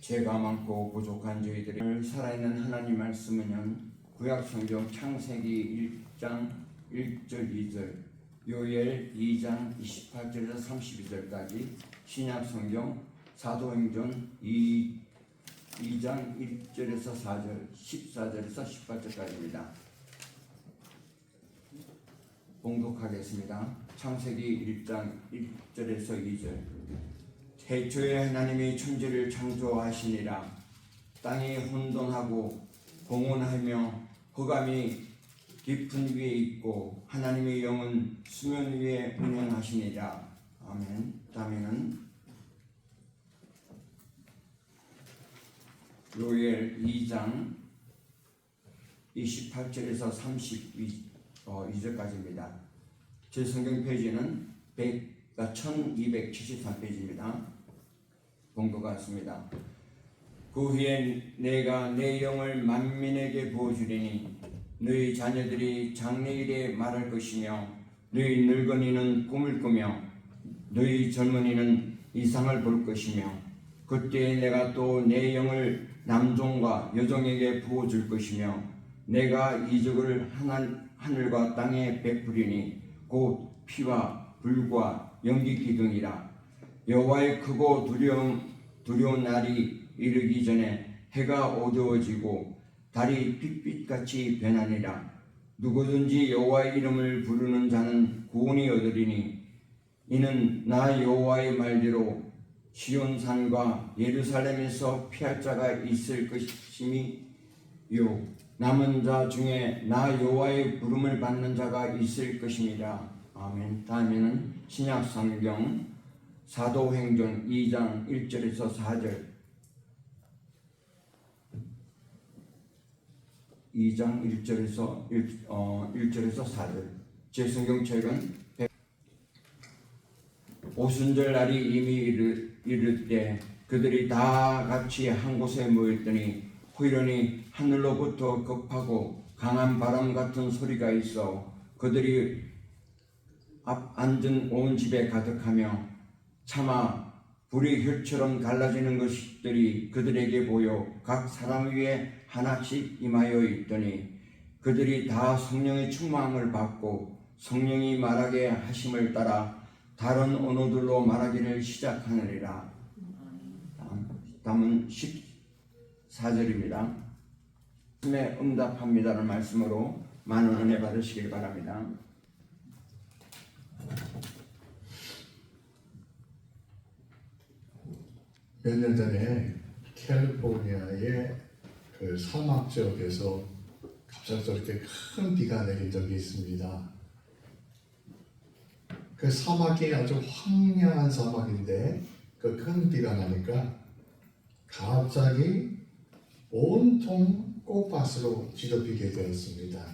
죄가 많고 부족한 저희들을 살아있는 하나님 말씀은 구약성경 창세기 1장 1절 2절, 요엘 2장 28절에서 32절까지, 신약성경 사도행전 2장 1절에서 4절, 14절에서 18절까지입니다. 봉독하겠습니다. 창세기 1장 1절에서 2절. 태초에 하나님이 천지를 창조하시니라. 땅이 혼돈하고 공원하며 흑암이 깊은 위에 있고 하나님의 영은 수면 위에 운행하시니라. 아멘. 다음에는 요엘 2장 28절에서 32절까지입니다. 제 성경 페이지는 1273페이지입니다. 봉독하겠습니다. 그 후에 내가 내 영을 만민에게 부어주리니 너희 자녀들이 장래일에 말할 것이며 너희 늙은이는 꿈을 꾸며 너희 젊은이는 이상을 볼 것이며 그때 내가 또 내 영을 남종과 여종에게 부어줄 것이며 내가 이적을 하늘과 땅에 베푸리니 곧 피와 불과 연기 기둥이라. 여호와의 크고 두려운 날이 이르기 전에 해가 어두워지고 달이 핏빛같이 변하니라. 누구든지 여호와의 이름을 부르는 자는 구원이 얻으리니 이는 나 여호와의 말대로 시온산과 예루살렘에서 피할 자가 있을 것임이요 남은 자 중에 나 여호와의 부름을 받는 자가 있을 것입니다. 아멘. 다음에는 신약성경 사도행전 2장 1절에서 4절, 2장 1절에서 4절. 제 성경책은 오순절 날이 이미 이를 때 그들이 다 같이 한 곳에 모였더니 호련히 하늘로부터 급하고 강한 바람 같은 소리가 있어 그들이 앉은 온 집에 가득하며 차마 불이 혈처럼 갈라지는 것들이 그들에게 보여 각 사람 위에 하나씩 임하여 있더니 그들이 다 성령의 충만함을 받고 성령이 말하게 하심을 따라 다른 언어들로 말하기를 시작하느니라. 다음은 14절입니다. 말씀에 응답합니다라는 말씀으로 많은 은혜 받으시길 바랍니다. 몇 년 전에 캘리포니아의 그 사막 지역에서 갑자기 저렇게 큰 비가 내린 적이 있습니다. 그 사막이 아주 황량한 사막인데 그 큰 비가 나니까 갑자기 온통 꽃밭으로 뒤덮이게 되었습니다.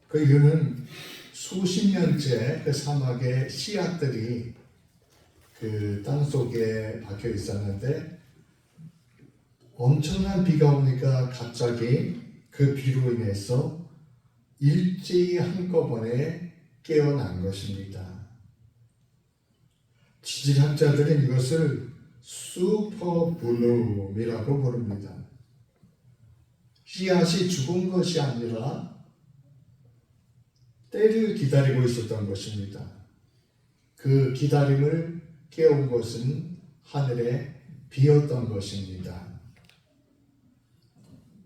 그 이유는 수십 년째 그 사막의 씨앗들이 그 땅속에 박혀 있었는데 엄청난 비가 오니까 갑자기 그 비로 인해서 일제히 한꺼번에 깨어난 것입니다. 지질학자들은 이것을 슈퍼블룸이라고 부릅니다. 씨앗이 죽은 것이 아니라 때를 기다리고 있었던 것입니다. 그 기다림을 깨운 것은 하늘에 비였던 것입니다.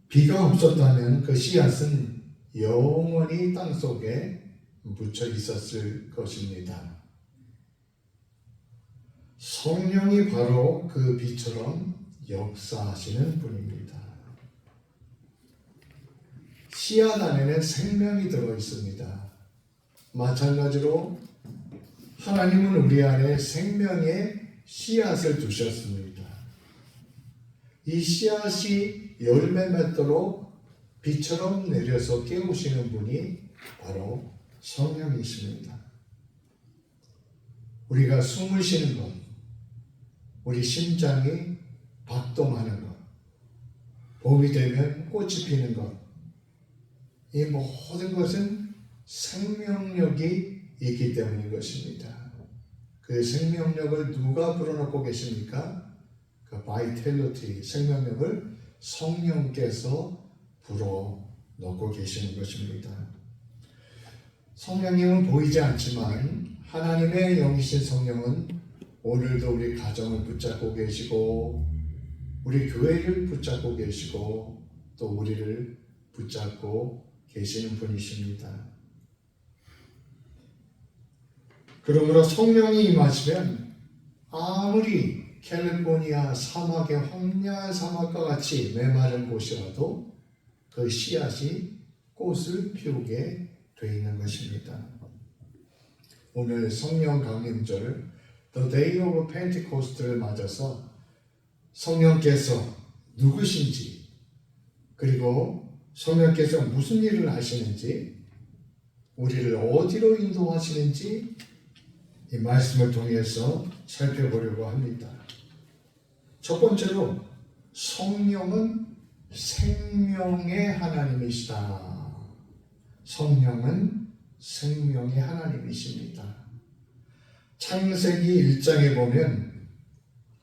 비가 없었다면 그 씨앗은 영원히 땅속에 묻혀 있었을 것입니다. 성령이 바로 그 비처럼 역사하시는 분입니다. 씨앗 안에는 생명이 들어 있습니다. 마찬가지로 하나님은 우리 안에 생명의 씨앗을 두셨습니다. 이 씨앗이 열매 맺도록 비처럼 내려서 깨우시는 분이 바로 성령이십니다. 우리가 숨을 쉬는 것, 우리 심장이 박동하는 것, 봄이 되면 꽃이 피는 것, 이 모든 것은 생명력이 있기 때문인 것입니다. 그 생명력을 누가 불어넣고 계십니까? 그 바이텔리티, 생명력을 성령께서 불어넣고 계시는 것입니다. 성령님은 보이지 않지만 하나님의 영이신 성령은 오늘도 우리 가정을 붙잡고 계시고 우리 교회를 붙잡고 계시고 또 우리를 붙잡고 계시는 분이십니다. 그러므로 성령이 임하시면 아무리 캘리포니아 사막의 황량한 사막과 같이 메마른 곳이라도 그 씨앗이 꽃을 피우게 되어 있는 것입니다. 오늘 성령 강림절 The Day of Pentecost를 맞아서 성령께서 누구신지 그리고 성령께서 무슨 일을 하시는지 우리를 어디로 인도하시는지 이 말씀을 통해서 살펴보려고 합니다. 첫 번째로 성령은 생명의 하나님이시다. 성령은 생명의 하나님이십니다. 창세기 1장에 보면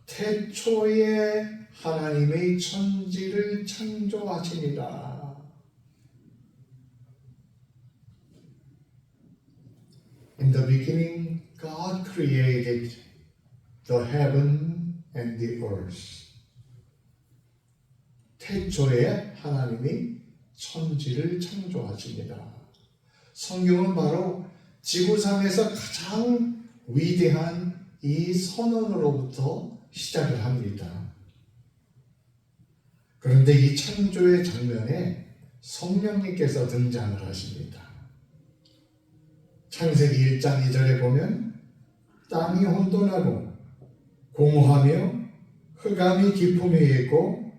태초에 하나님의 천지를 창조하시니라. In the beginning, God created the heaven and the earth. 태초에 하나님이 천지를 창조하십니다. 성경은 바로 지구상에서 가장 위대한 이 선언으로부터 시작을 합니다. 그런데 이 창조의 장면에 성령님께서 등장을 하십니다. 창세기 1장 2절에 보면 땅이 혼돈하고 공허하며 흑암이 깊음 위에 있고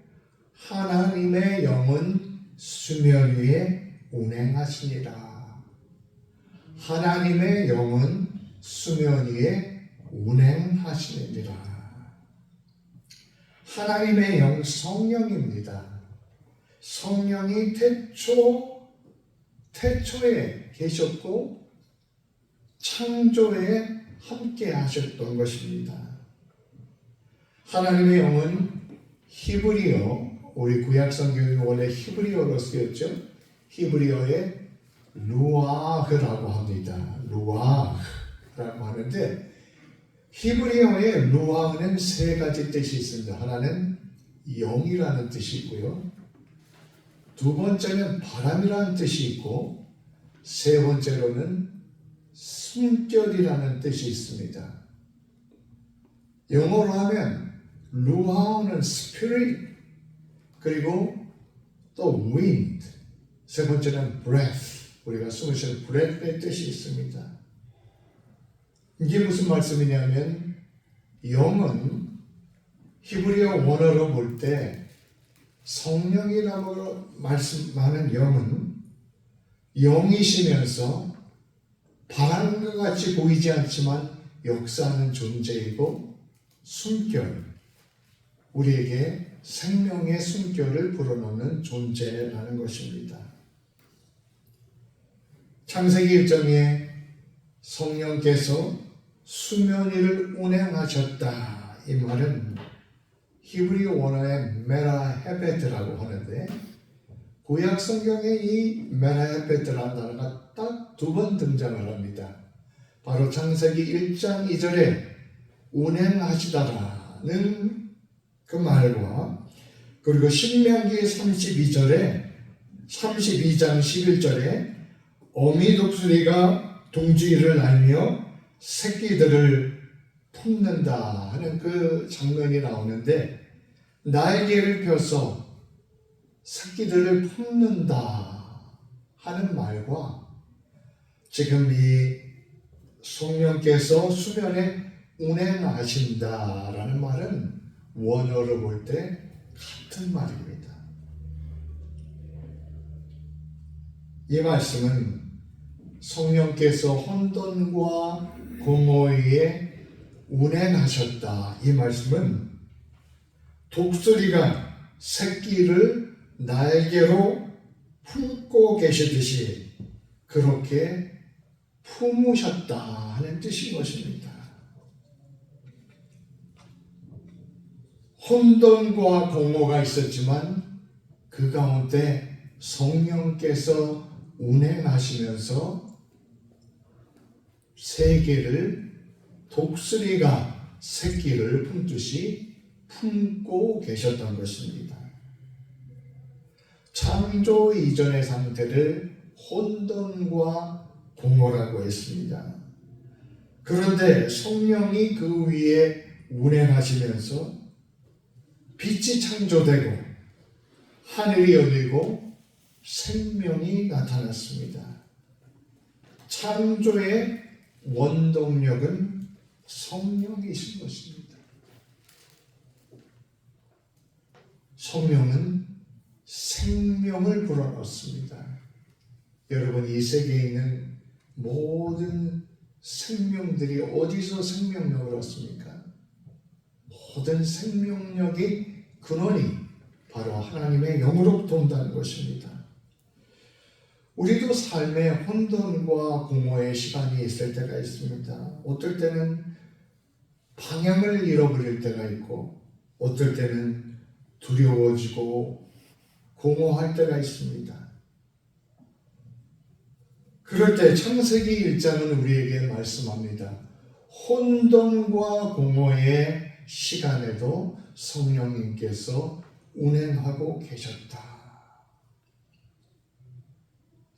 하나님의 영은 수면 위에 운행하시니라. 하나님의 영은 수면 위에 운행하시니라. 하나님의 영 성령입니다. 성령이 태초에 계셨고 창조에 함께 하셨던 것입니다. 하나님의 영은 히브리어, 우리 구약 성경이 원래 히브리어로 쓰였죠. 히브리어에 루아흐라고 합니다. 루아흐라고 하는데 히브리어의 루아흐는 세 가지 뜻이 있습니다. 하나는 영이라는 뜻이 있고요. 두 번째는 바람이라는 뜻이 있고 세 번째로는 숨결이라는 뜻이 있습니다. 영어로 하면 루아흐는 spirit 그리고 또 wind 세 번째는 breath 우리가 숨을 쉬는 breath의 뜻이 있습니다. 이게 무슨 말씀이냐면 영은 히브리어 원어로 볼 때 성령이라고 말씀하는 영은 영이시면서 바람과 같이 보이지 않지만 역사하는 존재이고 숨결, 우리에게 생명의 숨결을 불어넣는 존재라는 것입니다. 창세기 1장에 성령께서 수면 위를 운행하셨다. 이 말은 히브리 원어의 메라헤베트라고 하는데 구약 성경에 이 메라헤베트라는 단어가 딱 두 번 등장을 합니다. 바로 창세기 1장 2절에 운행하시다라는 그 말과 그리고 신명기 32장 11절에 어미 독수리가 둥지를 날며 새끼들을 품는다 하는 그 장면이 나오는데 날개를 펴서 새끼들을 품는다 하는 말과 지금 이 성령께서 수면에 운행하신다라는 말은 원어로 볼 때 같은 말입니다. 이 말씀은 성령께서 혼돈과 공허에 운행하셨다. 이 말씀은 독수리가 새끼를 날개로 품고 계시듯이 그렇게 품으셨다 하는 뜻인 것입니다. 혼돈과 공허가 있었지만 그 가운데 성령께서 운행하시면서 세계를 독수리가 새끼를 품듯이 품고 계셨던 것입니다. 창조 이전의 상태를 혼돈과 공허라고 했습니다. 그런데 성령이 그 위에 운행하시면서 빛이 창조되고 하늘이 열리고 생명이 나타났습니다. 창조의 원동력은 성령이신 것입니다. 성령은 생명을 불어넣습니다. 여러분, 이 세계에 있는 모든 생명들이 어디서 생명력을 얻습니까? 모든 생명력이 근원이 바로 하나님의 영으로부터 온다는 것입니다. 우리도 삶의 혼돈과 공허의 시간이 있을 때가 있습니다. 어떨 때는 방향을 잃어버릴 때가 있고, 어떨 때는 두려워지고 공허할 때가 있습니다. 그럴 때 창세기 1장은 우리에게 말씀합니다. 혼돈과 공허의 시간에도 성령님께서 운행하고 계셨다.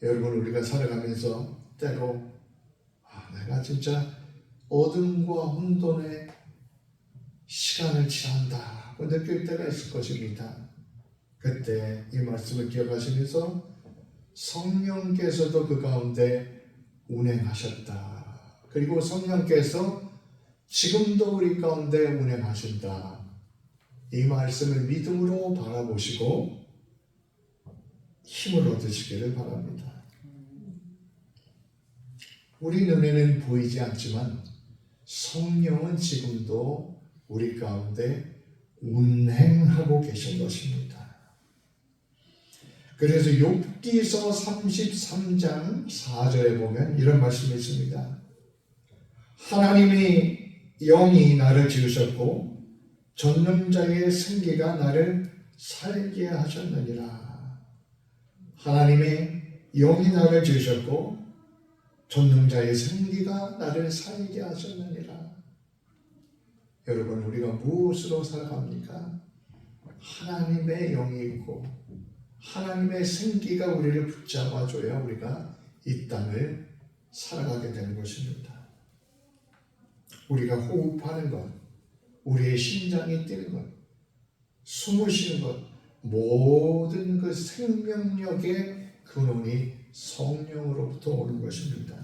여러분, 우리가 살아가면서 때로 내가 진짜 어둠과 혼돈의 시간을 지난다 고 느낄 때가 있을 것입니다. 그때 이 말씀을 기억하시면서 성령께서도 그 가운데 운행하셨다. 그리고 성령께서 지금도 우리 가운데 운행하신다. 이 말씀을 믿음으로 바라보시고 힘을 얻으시기를 바랍니다. 우리 눈에는 보이지 않지만 성령은 지금도 우리 가운데 운행하고 계신 것입니다. 그래서 욥기서 33장 4절에 보면 이런 말씀이 있습니다. 하나님이 영이 나를 지으셨고 전능자의 생기가 나를 살게 하셨느니라. 하나님의 영이 나를 지으셨고 전능자의 생기가 나를 살게 하셨느니라. 여러분, 우리가 무엇으로 살아갑니까? 하나님의 영이 있고 하나님의 생기가 우리를 붙잡아줘야 우리가 이 땅을 살아가게 되는 것입니다. 우리가 호흡하는 것, 우리의 심장이 뛰는 것, 숨을 쉬는 것, 모든 그 생명력의 근원이 성령으로부터 오는 것입니다.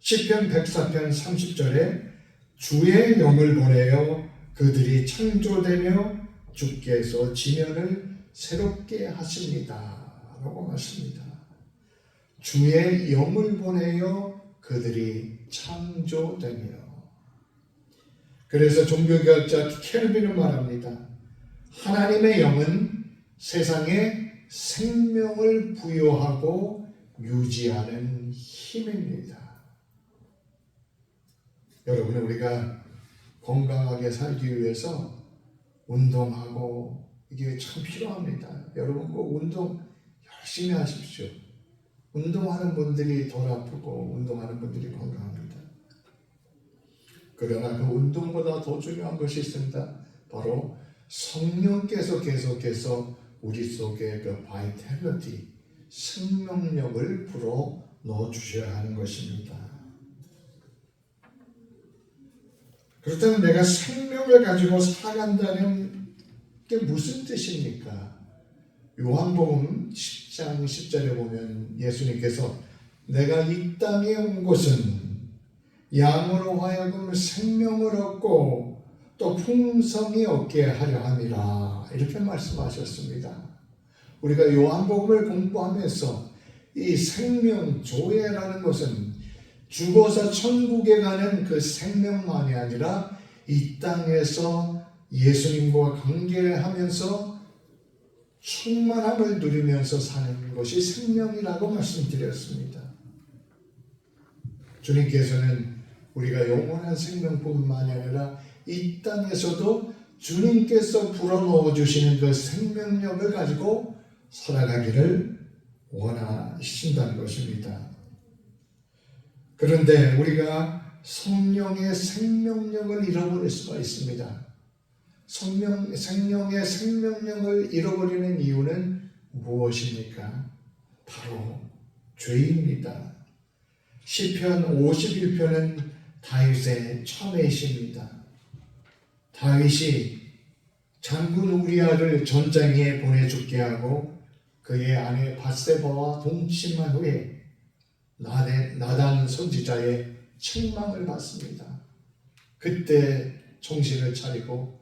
시편 104편 30절에 주의 영을 보내어 그들이 창조되며 주께서 지면을 새롭게 하십니다 라고 말씀합니다. 주의 영을 보내어 그들이 창조되며. 그래서 종교개혁자 켈빈은 말합니다. 하나님의 영은 세상에 생명을 부여하고 유지하는 힘입니다. 여러분, 우리가 건강하게 살기 위해서 운동하고 이게 참 필요합니다. 여러분, 꼭 운동 열심히 하십시오. 운동하는 분들이 덜 아프고 운동하는 분들이 건강합니다. 그러나 그 운동보다 더 중요한 것이 있습니다. 바로 성령께서 계속해서 우리 속에 그 바이탈리티, 생명력을 불어 넣어 주셔야 하는 것입니다. 그렇다면 내가 생명을 가지고 살아간다는 게 무슨 뜻입니까? 요한복음 10장 10절에 보면 예수님께서 내가 이 땅에 온 것은 양으로 하여금 생명을 얻고 또 풍성히 얻게 하려 함이라 이렇게 말씀하셨습니다. 우리가 요한복음을 공부하면서 이 생명조회라는 것은 죽어서 천국에 가는 그 생명만이 아니라 이 땅에서 예수님과 관계하면서 충만함을 누리면서 사는 것이 생명이라고 말씀드렸습니다. 주님께서는 우리가 영원한 생명뿐만이 아니라 이 땅에서도 주님께서 불어넣어 주시는 그 생명력을 가지고 살아가기를 원하신다는 것입니다. 그런데 우리가 성령의 생명력을 잃어버릴 수가 있습니다. 생명의 생명력을 잃어버리는 이유는 무엇입니까? 바로 죄입니다. 시편 51편은 다윗의 참회시입니다. 다윗이 장군 우리아를 전장에 보내 죽게 하고 그의 아내 밧세바와 동침한 후에 나단 선지자의 책망을 받습니다. 그때 정신을 차리고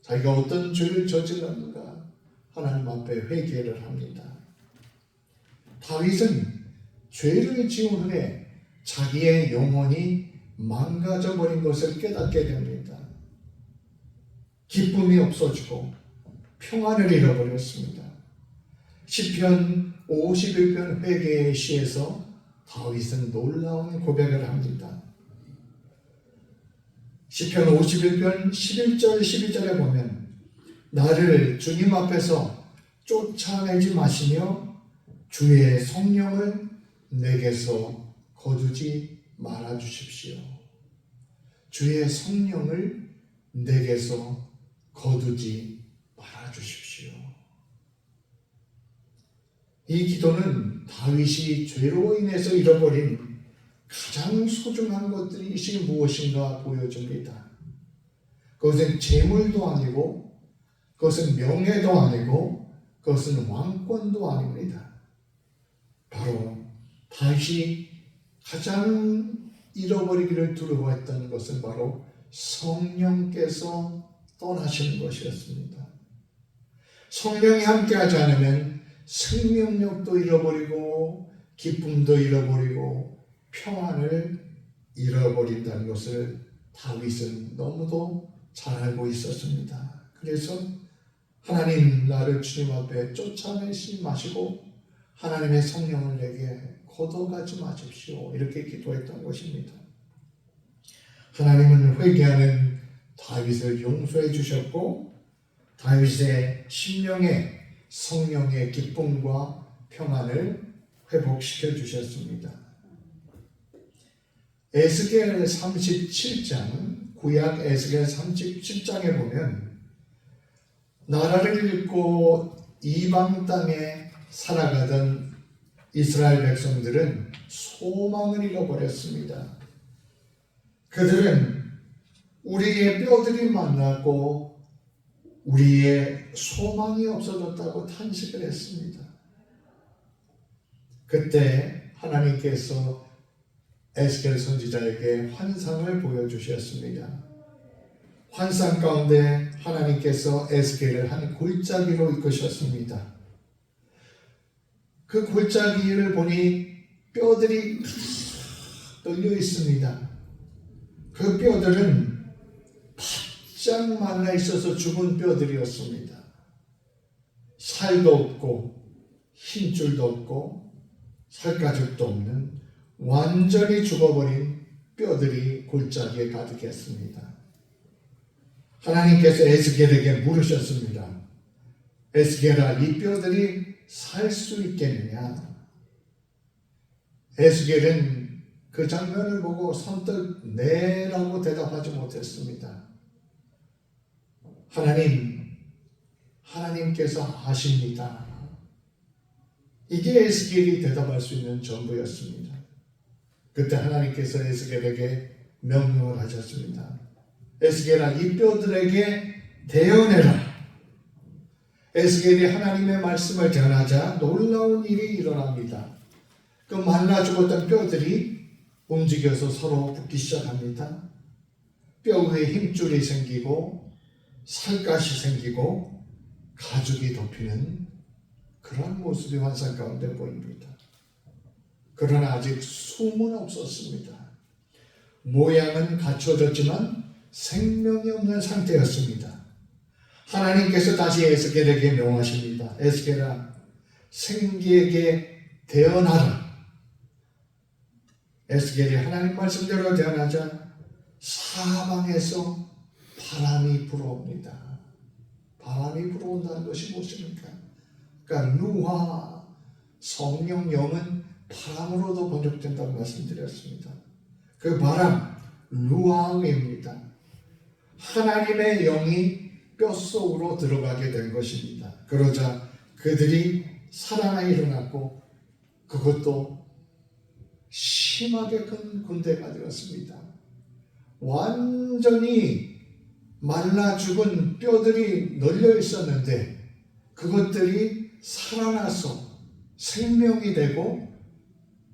자기가 어떤 죄를 저질렀는가 하나님 앞에 회개를 합니다. 다윗은 죄를 지은 후에 자기의 영혼이 망가져버린 것을 깨닫게 됩니다. 기쁨이 없어지고 평안을 잃어버렸습니다. 시편 51편 회개의 시에서 다윗은 놀라운 고백을 합니다. 시편 51편 11절 12절에 보면 나를 주님 앞에서 쫓아내지 마시며 주의 성령을 내게서 거두지 말아 주십시오. 주의 성령을 내게서 거두지 말아 주십시오. 이 기도는 다윗이 죄로 인해서 잃어버린 가장 소중한 것들이 무엇인가 보여줍니다. 그것은 재물도 아니고 그것은 명예도 아니고 그것은 왕권도 아닙니다. 바로 다윗이 가장 잃어버리기를 두려워했던 것은 바로 성령께서 떠나시는 것이었습니다. 성령이 함께하지 않으면 생명력도 잃어버리고 기쁨도 잃어버리고 평안을 잃어버린다는 것을 다윗은 너무도 잘 알고 있었습니다. 그래서 하나님 나를 주님 앞에 쫓아내지 마시고 하나님의 성령을 내게 걷어가지 마십시오. 이렇게 기도했던 것입니다. 하나님은 회개하는 다윗을 용서해 주셨고 다윗의 심령에 성령의 기쁨과 평안을 회복시켜 주셨습니다. 에스겔 37장, 구약 에스겔 37장에 보면 나라를 잃고 이방 땅에 살아가던 이스라엘 백성들은 소망을 잃어버렸습니다. 그들은 우리의 뼈들이 만났고 우리의 소망이 없어졌다고 탄식을 했습니다. 그때 하나님께서 에스겔 선지자에게 환상을 보여주셨습니다. 환상 가운데 하나님께서 에스겔을 한 골짜기로 이끄셨습니다. 그 골짜기를 보니 뼈들이 떨려 있습니다. 그 뼈들은 바짝 말라 있어서 죽은 뼈들이었습니다. 살도 없고 힘줄도 없고 살가죽도 없는 완전히 죽어버린 뼈들이 골짜기에 가득했습니다. 하나님께서 에스겔에게 물으셨습니다. 에스겔아, 이 뼈들이 살 수 있겠느냐? 에스겔은 그 장면을 보고 선뜻 네라고 대답하지 못했습니다. 하나님께서 아십니다. 이게 에스겔이 대답할 수 있는 전부였습니다. 그때 하나님께서 에스겔에게 명령을 하셨습니다. 에스겔아, 이 뼈들에게 대언해라. 에스겔이 하나님의 말씀을 전하자 놀라운 일이 일어납니다. 그 말라 죽었던 뼈들이 움직여서 서로 붙기 시작합니다. 뼈 위에 힘줄이 생기고 살갗이 생기고 가죽이 덮이는 그런 모습이 환상 가운데 보입니다. 그러나 아직 숨은 없었습니다. 모양은 갖춰졌지만 생명이 없는 상태였습니다. 하나님께서 다시 에스겔에게 명하십니다. 에스겔아, 생기에게 대언하라. 에스겔이 하나님 말씀대로 대언하자 사방에서 바람이 불어옵니다. 바람이 불어온다는 것이 무엇입니까? 그러니까 루하, 성령, 영은 바람으로도 번역된다고 말씀드렸습니다. 그 바람, 루아입니다. 하나님의 영이 뼛속으로 들어가게 된 것입니다. 그러자 그들이 살아나 일어났고 그것도 심하게 큰 군대가 되었습니다. 완전히 말라 죽은 뼈들이 널려 있었는데 그것들이 살아나서 생명이 되고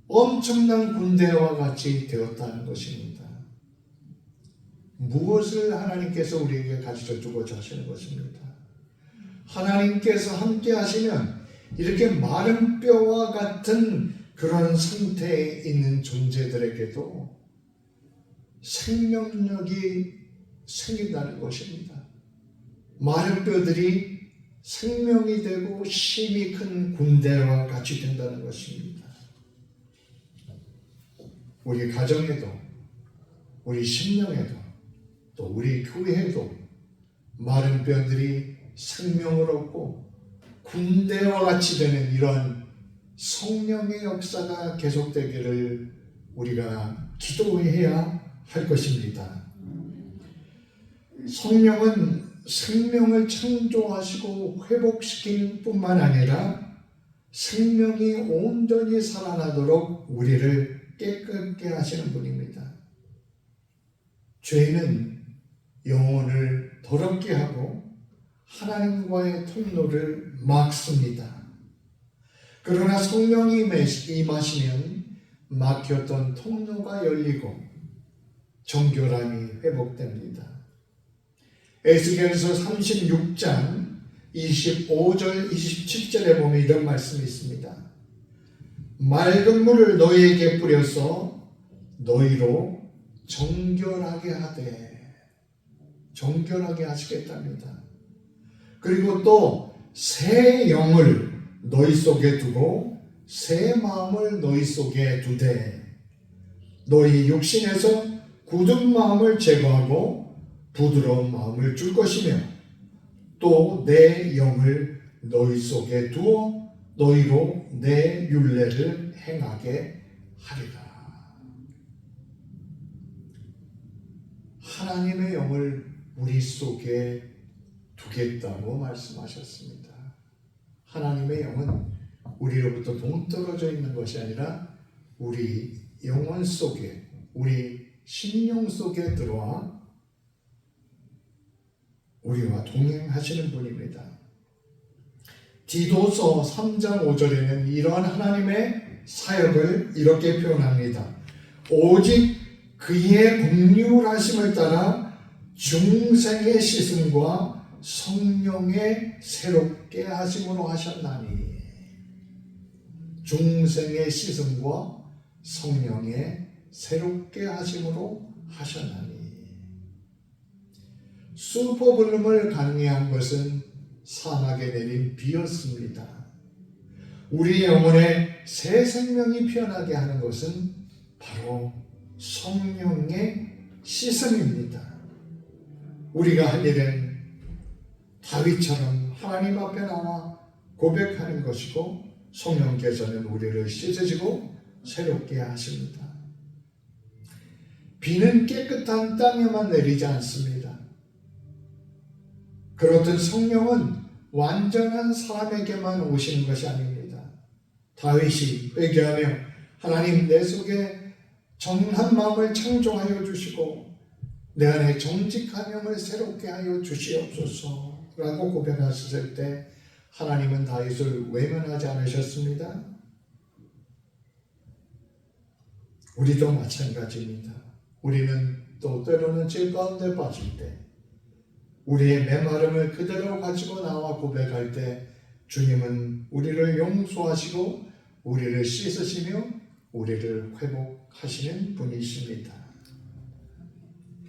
엄청난 군대와 같이 되었다는 것입니다. 무엇을 하나님께서 우리에게 가르쳐 주고자 하시는 것입니다. 하나님께서 함께 하시면 이렇게 마른 뼈와 같은 그런 상태에 있는 존재들에게도 생명력이 생긴다는 것입니다. 마른 뼈들이 생명이 되고 힘이 큰 군대와 같이 된다는 것입니다. 우리 가정에도, 우리 심령에도, 또 우리 교회에도 마른 뼈들이 생명을 얻고 군대와 같이 되는 이러한 성령의 역사가 계속되기를 우리가 기도해야 할 것입니다. 성령은 생명을 창조하시고 회복시키는 뿐만 아니라 생명이 온전히 살아나도록 우리를 깨끗게 하시는 분입니다. 죄는 영혼을 더럽게 하고 하나님과의 통로를 막습니다. 그러나 성령이 임하시면 막혔던 통로가 열리고 정결함이 회복됩니다. 에스겔서 36장 25절 27절에 보면 이런 말씀이 있습니다. 맑은 물을 너희에게 뿌려서 너희로 정결하게 하시겠답니다. 그리고 또 새 영을 너희 속에 두고 새 마음을 너희 속에 두되 너희 육신에서 굳은 마음을 제거하고 부드러운 마음을 줄 것이며 또 내 영을 너희 속에 두어 너희로 내 율례를 행하게 하리라. 하나님의 영을 우리 속에 두겠다고 말씀하셨습니다. 하나님의 영은 우리로부터 동떨어져 있는 것이 아니라 우리 영혼 속에, 우리 심령 속에 들어와 우리와 동행하시는 분입니다. 디도서 3장 5절에는 이러한 하나님의 사역을 이렇게 표현합니다. 오직 그의 긍휼하심을 따라 중생의 씻음과 성령의 새롭게 하심으로 하셨나니. 중생의 씻음과 성령의 새롭게 하심으로 하셨나니. 슈퍼블룸을 가능한 것은 사막에 내린 비였습니다. 우리 영혼에 새 생명이 피어나게 하는 것은 바로 성령의 씻음입니다. 우리가 할 일은 다윗처럼 하나님 앞에 나와 고백하는 것이고 성령께서는 우리를 씻으시고 새롭게 하십니다. 비는 깨끗한 땅에만 내리지 않습니다. 그렇듯 성령은 완전한 사람에게만 오시는 것이 아닙니다. 다윗이 회개하며 하나님 내 속에 정한 마음을 창조하여 주시고 내 안에 정직한 영을 새롭게 하여 주시옵소서 라고 고백하셨을 때 하나님은 다윗을 외면하지 않으셨습니다. 우리도 마찬가지입니다. 우리는 또 때로는 죄 가운데 빠질 때 우리의 메마름을 그대로 가지고 나와 고백할 때 주님은 우리를 용서하시고 우리를 씻으시며 우리를 회복하시는 분이십니다.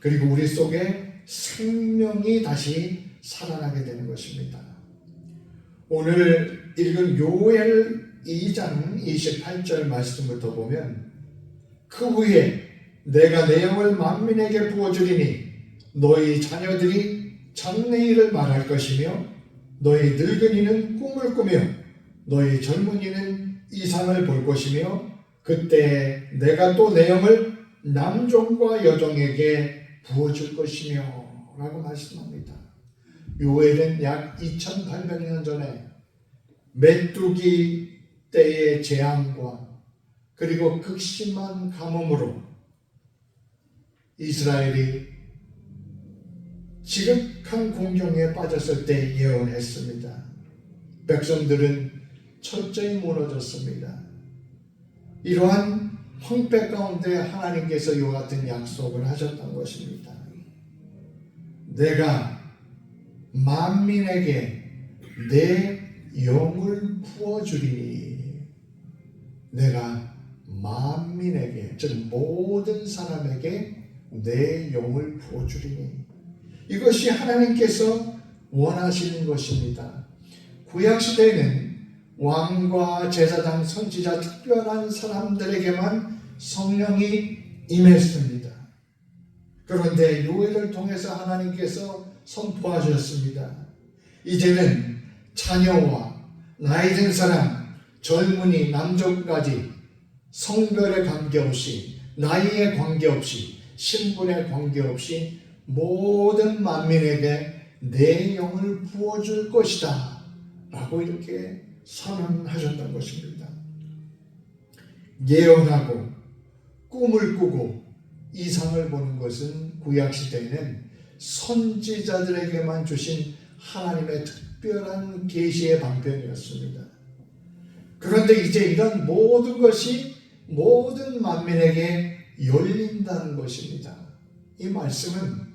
그리고 우리 속에 생명이 다시 살아나게 되는 것입니다. 오늘 읽은 요엘 2장 28절 말씀부터 보면 그 후에 내가 내 영을 만민에게 부어주리니 너희 자녀들이 장래일을 말할 것이며 너희 늙은이는 꿈을 꾸며 너희 젊은이는 이상을 볼 것이며 그때 내가 또 내 영을 남종과 여종에게 부어줄 것이며 라고 말씀합니다. 요엘은 약 2800년 전에 메뚜기 때의 재앙과 그리고 극심한 가뭄으로 이스라엘이 지극한 공경에 빠졌을 때 예언했습니다. 백성들은 철저히 무너졌습니다. 이러한 황폐 가운데 하나님께서 이와 같은 약속을 하셨던 것입니다. 내가 만민에게 내 영을 부어주리니, 내가 만민에게, 즉 모든 사람에게 내 영을 부어주리니, 이것이 하나님께서 원하시는 것입니다. 구약시대에는 왕과 제사장, 선지자, 특별한 사람들에게만 성령이 임했습니다. 그런데 요엘을 통해서 하나님께서 선포하셨습니다. 이제는 자녀와 나이 든 사람, 젊은이, 남종까지 성별에 관계없이, 나이에 관계없이, 신분에 관계없이 모든 만민에게 내 영을 부어줄 것이다 라고 이렇게 선언하셨던 것입니다. 예언하고 꿈을 꾸고 이상을 보는 것은 구약시대에는 선지자들에게만 주신 하나님의 특별한 계시의 방편이었습니다. 그런데 이제 이런 모든 것이 모든 만민에게 열린다는 것입니다. 이 말씀은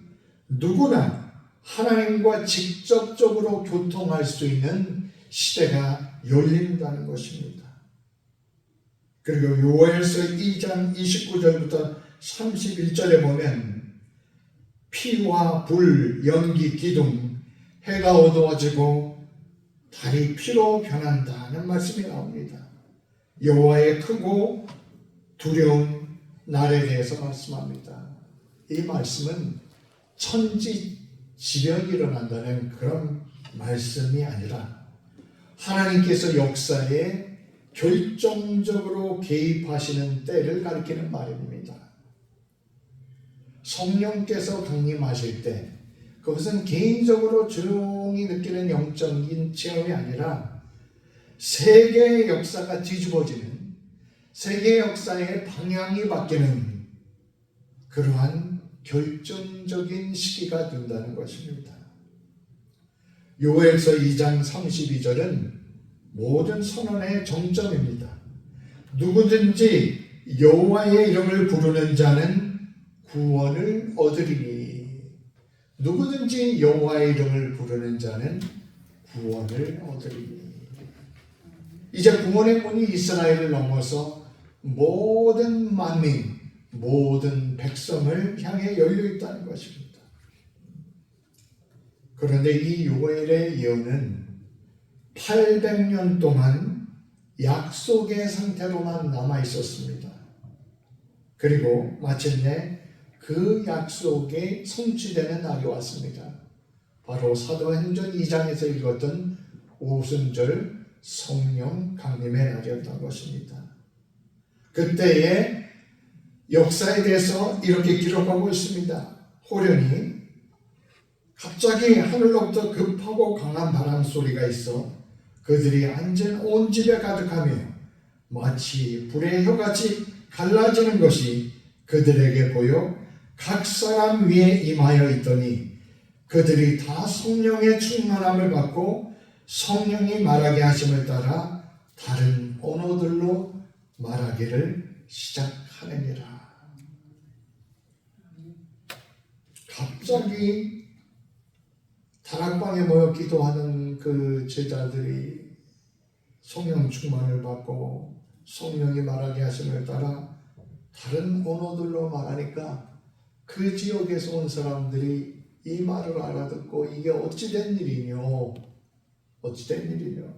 누구나 하나님과 직접적으로 교통할 수 있는 시대가 열린다는 것입니다. 그리고 요엘서 2장 29절부터 31절에 보면 피와 불, 연기, 기둥, 해가 어두워지고 달이 피로 변한다는 말씀이 나옵니다. 여호와의 크고 두려운 날에 대해서 말씀합니다. 이 말씀은 천지지변이 일어난다는 그런 말씀이 아니라 하나님께서 역사에 결정적으로 개입하시는 때를 가리키는 말입니다. 성령께서 강림하실 때 그것은 개인적으로 조용히 느끼는 영적인 체험이 아니라 세계의 역사가 뒤집어지는, 세계 역사의 방향이 바뀌는 그러한 결정적인 시기가 된다는 것입니다. 요엘서 2장 32절은 모든 선언의 정점입니다. 누구든지 여호와의 이름을 부르는 자는 구원을 얻으리니, 누구든지 여호와의 이름을 부르는 자는 구원을 얻으리니. 이제 구원의 문이 이스라엘을 넘어서 모든 만민, 모든 백성을 향해 열려 있다는 것입니다. 그런데 이 요엘의 예언은 800년 동안 약속의 상태로만 남아 있었습니다. 그리고 마침내 그 약속이 성취되는 날이 왔습니다. 바로 사도행전 2장에서 읽었던 오순절 성령 강림의 날이었던 것입니다. 그때의 역사에 대해서 이렇게 기록하고 있습니다. 호련히 갑자기 하늘로부터 급하고 강한 바람 소리가 있어 그들이 앉은 온 집에 가득하며 마치 불의 혀같이 갈라지는 것이 그들에게 보여 각 사람 위에 임하여 있더니 그들이 다 성령의 충만함을 받고 성령이 말하게 하심을 따라 다른 언어들로 말하기를 시작하느니라. 갑자기 다락방에 모여 기도하는 그 제자들이 성령 충만을 받고 성령이 말하게 하심을 따라 다른 언어들로 말하니까 그 지역에서 온 사람들이 이 말을 알아듣고 이게 어찌된 일이뇨? 어찌된 일이뇨?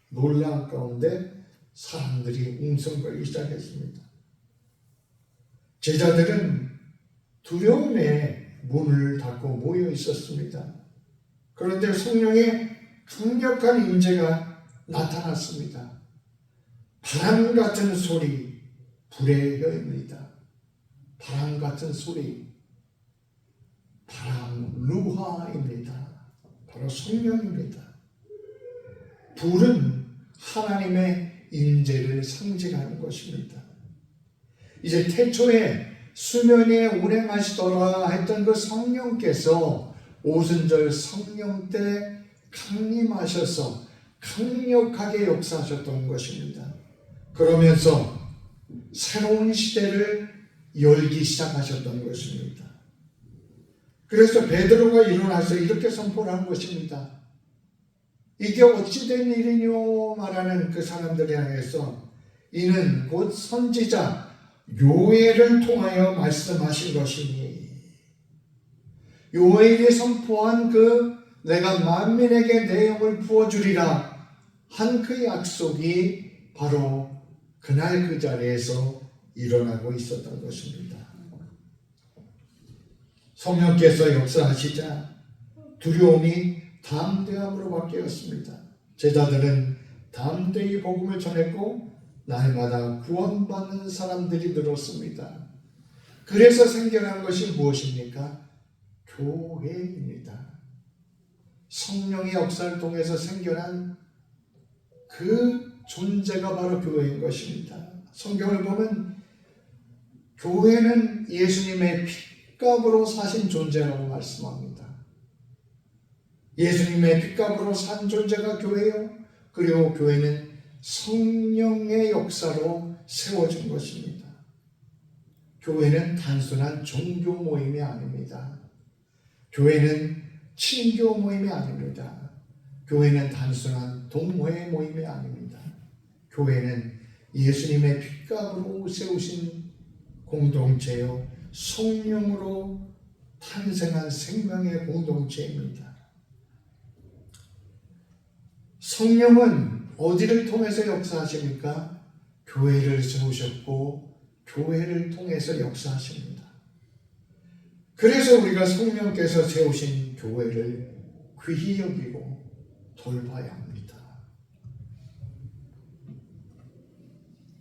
놀람 가운데 사람들이 웅성거리기 시작했습니다. 제자들은 두려움에 문을 닫고 모여 있었습니다. 그런데 성령의 강력한 임재가 나타났습니다. 바람 같은 소리, 불의 혀입니다. 바람 같은 소리, 바람, 루하입니다. 바로 성령입니다. 불은 하나님의 임재를 상징하는 것입니다. 이제 태초에 수면 위에 운행하시더라 했던 그 성령께서 오순절 성령 때 강림하셔서 강력하게 역사하셨던 것입니다. 그러면서 새로운 시대를 열기 시작하셨던 것입니다. 그래서 베드로가 일어나서 이렇게 선포를 한 것입니다. 이게 어찌된 일이뇨 말하는 그 사람들에 향해서 이는 곧 선지자 요엘을 통하여 말씀하신 것이니, 요엘이 선포한 그 내가 만민에게 내 영을 부어주리라 한 그 약속이 바로 그날 그 자리에서 일어나고 있었던 것입니다. 성령께서 역사하시자 두려움이 담대함으로 바뀌었습니다. 제자들은 담대히 복음을 전했고 날마다 구원받는 사람들이 늘었습니다. 그래서 생겨난 것이 무엇입니까? 교회입니다. 성령의 역사를 통해서 생겨난 그 존재가 바로 교회인 것입니다. 성경을 보면 교회는 예수님의 핏값으로 사신 존재라고 말씀합니다. 예수님의 핏값으로 산 존재가 교회요. 그리고 교회는 성령의 역사로 세워진 것입니다. 교회는 단순한 종교 모임이 아닙니다. 교회는 친교 모임이 아닙니다. 교회는 단순한 동호회 모임이 아닙니다. 교회는 예수님의 핏값으로 세우신 공동체요, 성령으로 탄생한 생명의 공동체입니다. 성령은 어디를 통해서 역사하십니까? 교회를 세우셨고 교회를 통해서 역사하십니다. 그래서 우리가 성령께서 세우신 교회를 귀히 여기고 돌봐야 합니다.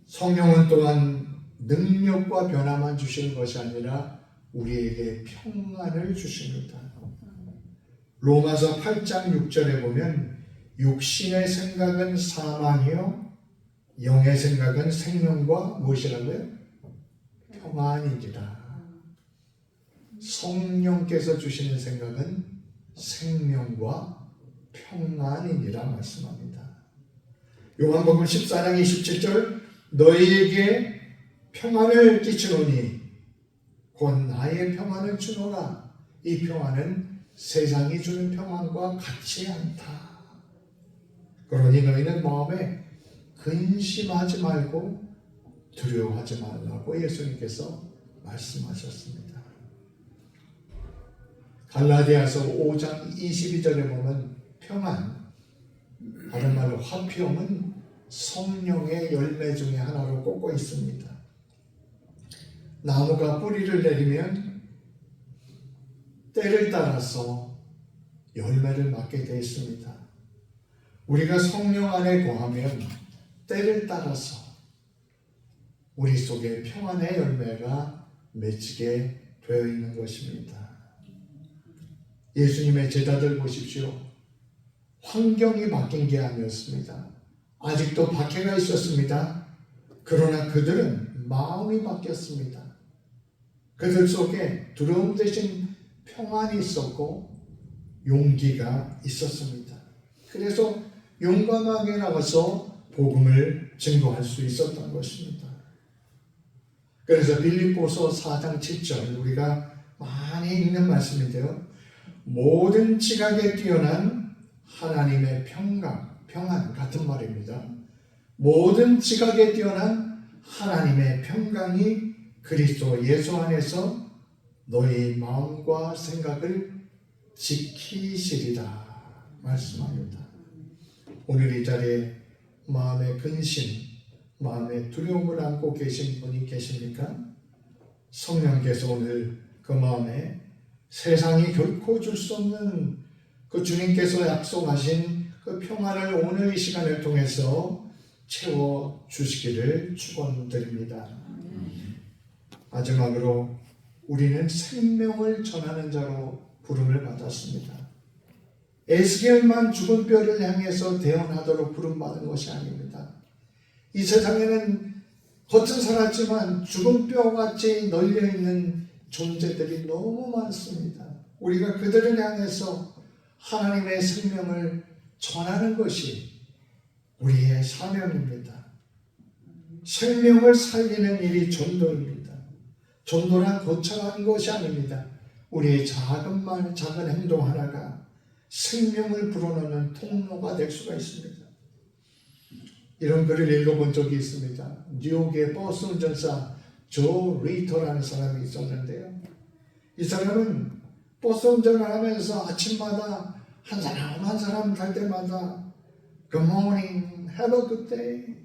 성령은 또한 능력과 변화만 주시는 것이 아니라 우리에게 평안을 주십니다. 로마서 8장 6절에 보면 육신의 생각은 사망이요 영의 생각은 생명과 무엇이라고요? 평안이니라. 성령께서 주시는 생각은 생명과 평안이니라 말씀합니다. 요한복음 14장 27절 너희에게 평안을 끼치노니 곧 나의 평안을 주노라. 이 평안은 세상이 주는 평안과 같지 않다. 그러니 너희는 마음에 근심하지 말고 두려워하지 말라고 예수님께서 말씀하셨습니다. 갈라디아서 5장 22절에 보면 평안, 다른 말로 화평은 성령의 열매 중에 하나로 꼽고 있습니다. 나무가 뿌리를 내리면 때를 따라서 열매를 맺게 되어 있습니다. 우리가 성령 안에 거하면 때를 따라서 우리 속에 평안의 열매가 맺히게 되어 있는 것입니다. 예수님의 제자들 보십시오. 환경이 바뀐 게 아니었습니다. 아직도 박해가 있었습니다. 그러나 그들은 마음이 바뀌었습니다. 그들 속에 두려움 대신 평안이 있었고 용기가 있었습니다. 그래서 용감하게 나가서 복음을 증거할 수 있었던 것입니다. 그래서 빌립보서 4장 7절 우리가 많이 읽는 말씀인데요. 모든 지각에 뛰어난 하나님의 평안 같은 말입니다. 모든 지각에 뛰어난 하나님의 평강이 그리스도 예수 안에서 너희 마음과 생각을 지키시리라 말씀합니다. 오늘 이 자리에 마음의 근심, 마음의 두려움을 안고 계신 분이 계십니까? 성령께서 오늘 그 마음에 세상이 결코 줄 수 없는 그 주님께서 약속하신 그 평안을 오늘 이 시간을 통해서 채워 주시기를 축원드립니다. 마지막으로 우리는 생명을 전하는 자로 부름을 받았습니다. 에스겔만 죽은 뼈를 향해서 대언하도록 부름받은 것이 아닙니다. 이 세상에는 겉은 살았지만 죽은 뼈같이 널려있는 존재들이 너무 많습니다. 우리가 그들을 향해서 하나님의 생명을 전하는 것이 우리의 사명입니다. 생명을 살리는 일이 전도입니다. 전도란 거창한 것이 아닙니다. 우리의 작은 행동 하나가 생명을 불어넣는 통로가 될 수가 있습니다. 이런 글을 읽어본 적이 있습니다. 뉴욕의 버스 운전사 조 리터라는 사람이 있었는데요. 이 사람은 버스 운전을 하면서 아침마다 한 사람 갈 때마다 Good morning, have a good day.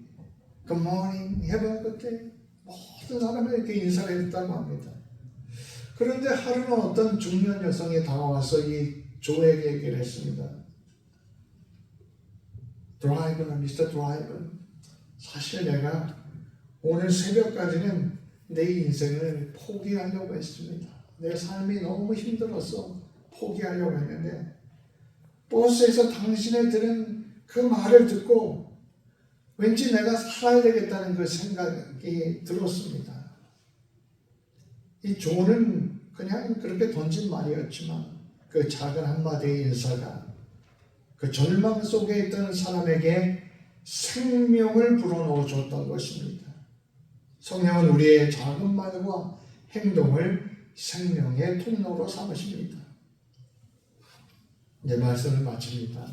Good morning, have a good day. 모든 사람에게 인사를 했다고 합니다. 그런데 하루는 어떤 중년 여성이 다가와서 이 조에게 얘기를 했습니다. 드라이버, 미스터 드라이버, 사실 내가 오늘 새벽까지는 내 인생을 포기하려고 했습니다. 내 삶이 너무 힘들어서 포기하려고 했는데 버스에서 당신의 들은 그 말을 듣고 왠지 내가 살아야 되겠다는 그 생각이 들었습니다. 이 조는 그냥 그렇게 던진 말이었지만 그 작은 한마디의 인사가 그 절망 속에 있던 사람에게 생명을 불어넣어 줬던 것입니다. 성령은 우리의 작은 말과 행동을 생명의 통로로 삼으십니다. 이제 말씀을 마칩니다.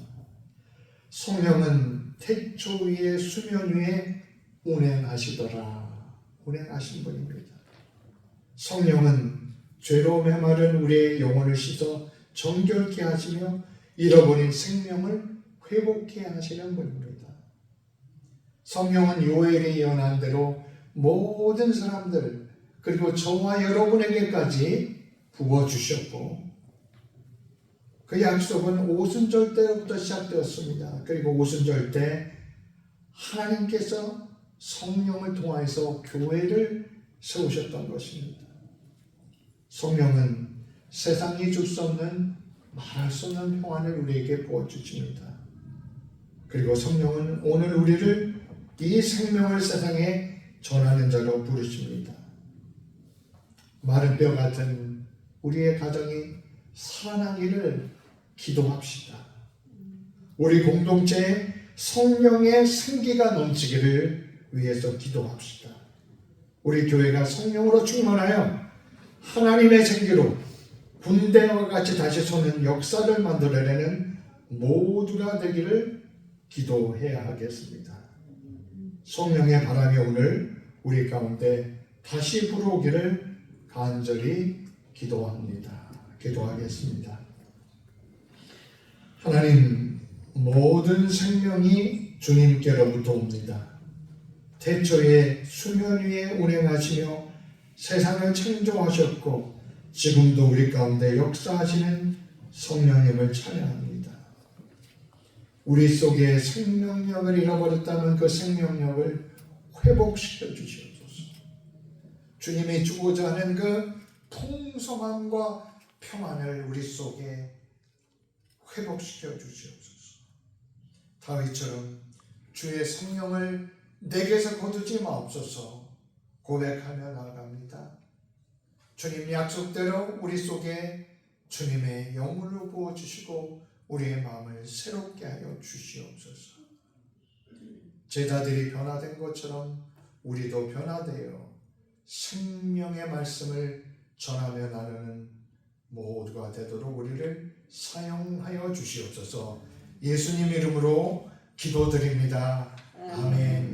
성령은 태초 위에 수면 위에 운행하시더라. 운행하신 분입니다. 성령은 죄로 메마른 우리의 영혼을 씻어 정결케 하시며 잃어버린 생명을 회복케 하시는 분입니다. 성령은 요엘이 예언한 대로 모든 사람들 그리고 저와 여러분에게까지 부어주셨고 그 약속은 오순절 때부터 시작되었습니다. 그리고 오순절 때 하나님께서 성령을 통하여서 교회를 세우셨던 것입니다. 성령은 세상이 줄 수 없는 말할 수 없는 평안을 우리에게 부어주십니다. 그리고 성령은 오늘 우리를 이 생명을 세상에 전하는 자로 부르십니다. 마른 뼈 같은 우리의 가정이 살아나기를 기도합시다. 우리 공동체에 성령의 생기가 넘치기를 위해서 기도합시다. 우리 교회가 성령으로 충만하여 하나님의 생기로 군대와 같이 다시 서는 역사를 만들어내는 모두가 되기를 기도해야 하겠습니다. 성령의 바람이 오늘 우리 가운데 다시 불어오기를 간절히 기도합니다. 기도하겠습니다. 하나님, 모든 생명이 주님께로부터 옵니다. 태초에 수면 위에 운행하시며 세상을 창조하셨고 지금도 우리 가운데 역사하시는 성령님을 찬양합니다. 우리 속에 생명력을 잃어버렸다면 그 생명력을 회복시켜 주시옵소서. 주님이 주고자 하는 그 풍성함과 평안을 우리 속에 회복시켜 주시옵소서. 다윗처럼 주의 성령을 내게서 거두지 마옵소서 고백하며 나아갑니다. 주님 약속대로 우리 속에 주님의 영혼을 부어주시고 우리의 마음을 새롭게 하여 주시옵소서. 제자들이 변화된 것처럼 우리도 변화되어 생명의 말씀을 전하며 나누는 모두가 되도록 우리를 사용하여 주시옵소서. 예수님 이름으로 기도드립니다. 아멘.